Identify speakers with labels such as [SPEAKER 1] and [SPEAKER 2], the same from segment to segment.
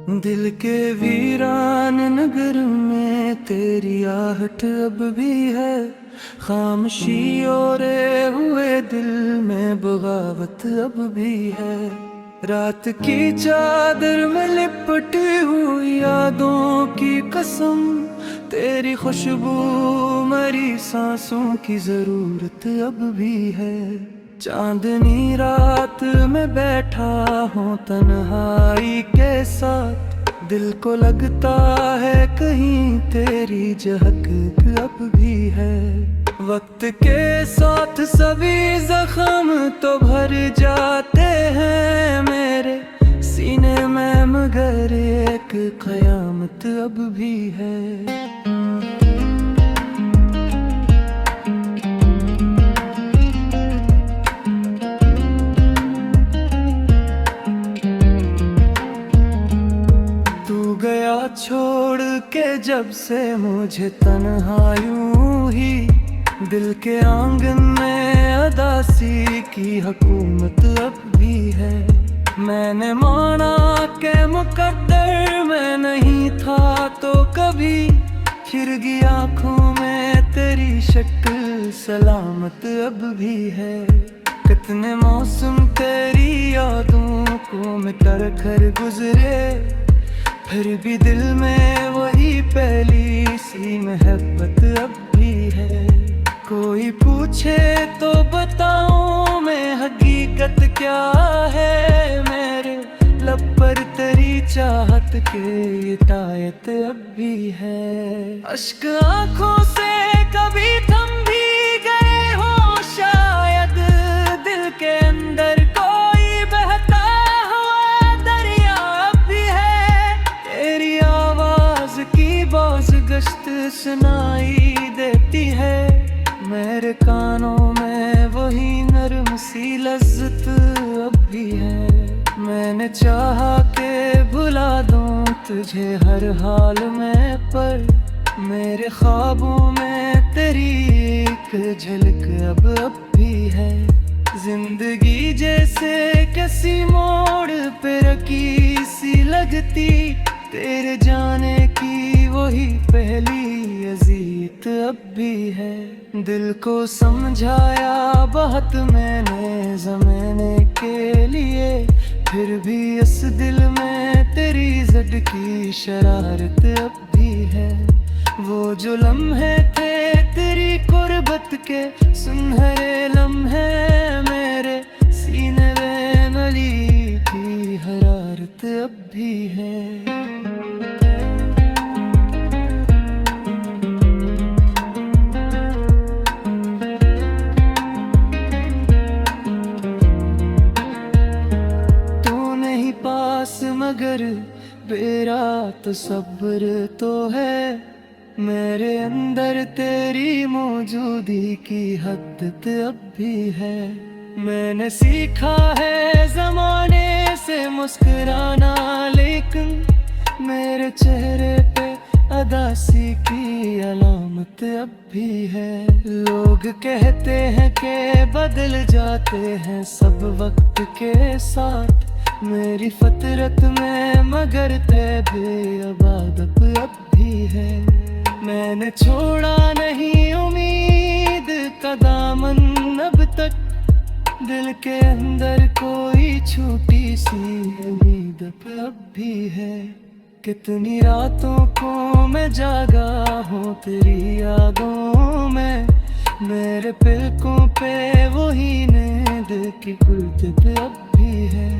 [SPEAKER 1] दिल के वीरान नगर में तेरी आहट अब भी है। खामोशी ओरे हुए दिल में बगावत अब भी है। रात की चादर में लिपटी हुई यादों की कसम, तेरी खुशबू मरी सांसों की जरूरत अब भी है। चांदनी रात में बैठा हूँ तन्हाई के साथ, दिल को लगता है कहीं तेरी झलक अब भी है। वक्त के साथ सभी जख्म तो भर जाते हैं मेरे सीने में, मगर एक कयामत अब भी है। छोड़ के जब से मुझे तन्हा यूं ही, दिल के आंगन में अदासी की हुकूमत अब भी है। मैंने माना के मुकद्दर में नहीं था तो कभी, फिर गई आँखों में तेरी शक्ल सलामत अब भी है। कितने मौसम तेरी यादों को मिटा कर गुजरे, फिर भी दिल में वही पहली सी मोहब्बत अब भी है। कोई पूछे तो बताऊं मैं हकीकत क्या है, मेरे लब पर तेरी चाहत के तायत अब भी है। अश्क आंखों से कभी थम भी गए हो शायद, दिल के अंदर कोई बहता हुआ दरिया अब भी है। तेरी आवाज की बाज गश्त सुनाई देती है, मेरे कानों में वही नरम सी लज्जत अब भी है। मैंने चाहा के भुला दूं तुझे हर हाल में, पर मेरे ख्वाबों में तेरी एक झलक अब भी है। जिंदगी जैसे किसी मोड़ पे रखी सी लगती, तेरे जाने की वही पहली अजीत अब भी है। दिल को समझाया बहुत मैंने ज़माने के लिए, फिर भी इस दिल में तेरी ज़द की शरारत अब भी है। वो जो लम्हे थे तेरी कुर्बत के सुनहरे लम्हे, मेरे सीने में नली की हरारत अब भी है। मगर मेरा तो सब्र तो है, मेरे अंदर तेरी मौजूदगी की हद अब भी है। मैंने सीखा है ज़माने से मुस्कुराना, लेकिन मेरे चेहरे पे अदासी की अलामत अब भी है। लोग कहते हैं कि बदल जाते हैं सब वक्त के साथ, मेरी फतरत में मगर बेअबाद अब भी है। मैंने छोड़ा नहीं उम्मीद का दामन अब तक, दिल के अंदर कोई छोटी सी उम्मीद अब भी है। कितनी रातों को मैं जागा हूँ तेरी यादों में, मेरे पलकों पे वही नींद की कुर्त अब भी है।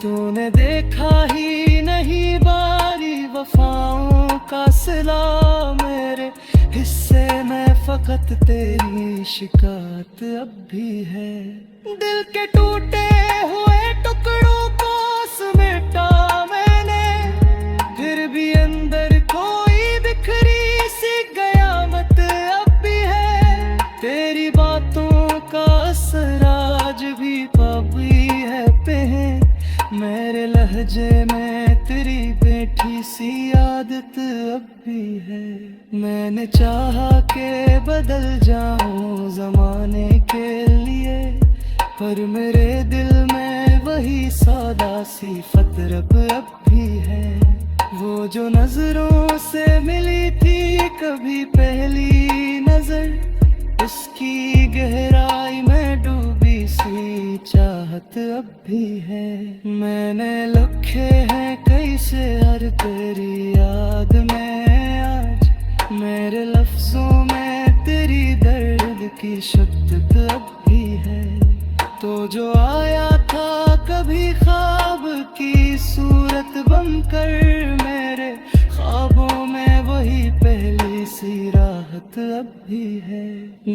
[SPEAKER 1] तूने देखा ही नहीं बारी वफाओं का सिला, मेरे हिस्से में फकत तेरी शिकायत अब भी है। दिल के टूटे हुए टुकड़ों को समेटा मैंने, फिर भी अंदर कोई बिखरी सी कयामत अब भी है। तेरी बातों का असर आज भी बाकी है पे है, मेरे लहजे में तेरी बैठी सी आदत अब भी है। मैंने चाहा के बदल जाऊं ज़माने के लिए, पर मेरे दिल में वही वही सौदा सी फतरब अब भी है। वो जो नजरों से मिली थी कभी पहली नजर, उसकी गहराई में डूबी सी चाहत अब भी है। मैंने लिखे हैं कई शेर तेरी याद में, आज मेरे लफ्जों में तेरी दर्द की शिद्दत अब भी है। तो जो आया था कभी ख्वाब की सूरत बनकर, मेरे ख्वाबों में वही पहली सी राहत अब भी है।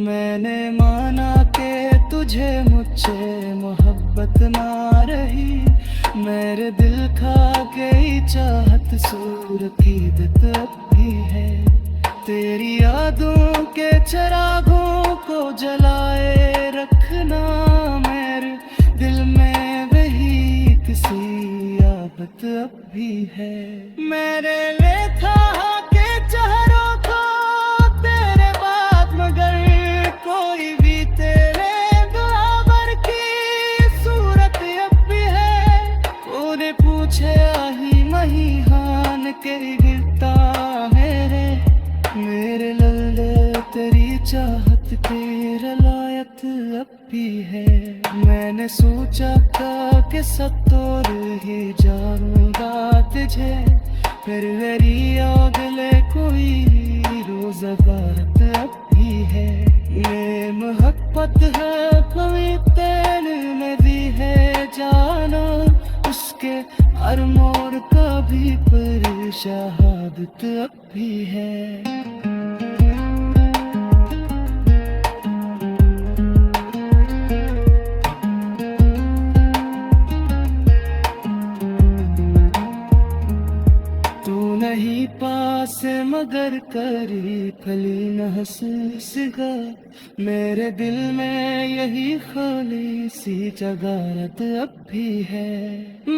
[SPEAKER 1] मैंने माना कि तुझे मुझसे मोहब्बत ना रही, मेरे दिल खा गई चाहत सूरतीदत अब भी है। तेरी यादों के चिरागों को जलाए रखना, मेरे दिल में वही किसी आफत अब भी है। मेरे लिए था के चेहरों को तेरे बाद मगर कोई भी तेरे बराबर की सूरत अब भी है। कोने पूछे आही महिहान के गिरता मेरे लल्ले तेरी चाहत की रलायत अब भी है। मैंने सोचा था कि सब तोड़ ही जाऊंगा तुझे, फिर मेरी अगले कोई रोज बात अब भी है। ये मोहब्बत है कभी तेरे में दी है जाना, उसके हर मोड़ का भी पर शहादत अब भी है। नहीं पास मगर करी फली न हंसगा, मेरे दिल में यही खाली सी जगारत अब भी है।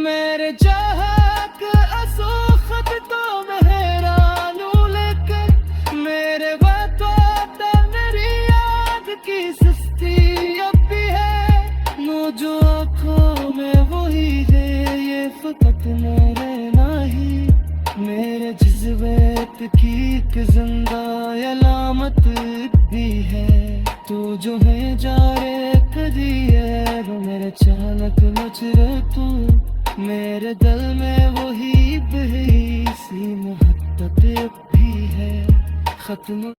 [SPEAKER 1] मेरे चाहत असोखत तो मेहरान लेकर, मेरे बातों मेरी याद की सुस्ती अब भी है। वो जो आँखों में वही है, ये फकत मेरे नहीं, मेरे जज्बात की एक जिंदा अलामत भी है। तू जो है जा रे कदी है, वो मेरे चालक मच रे तू, मेरे दिल में वही बही सी मोहब्बत भी है। खत्म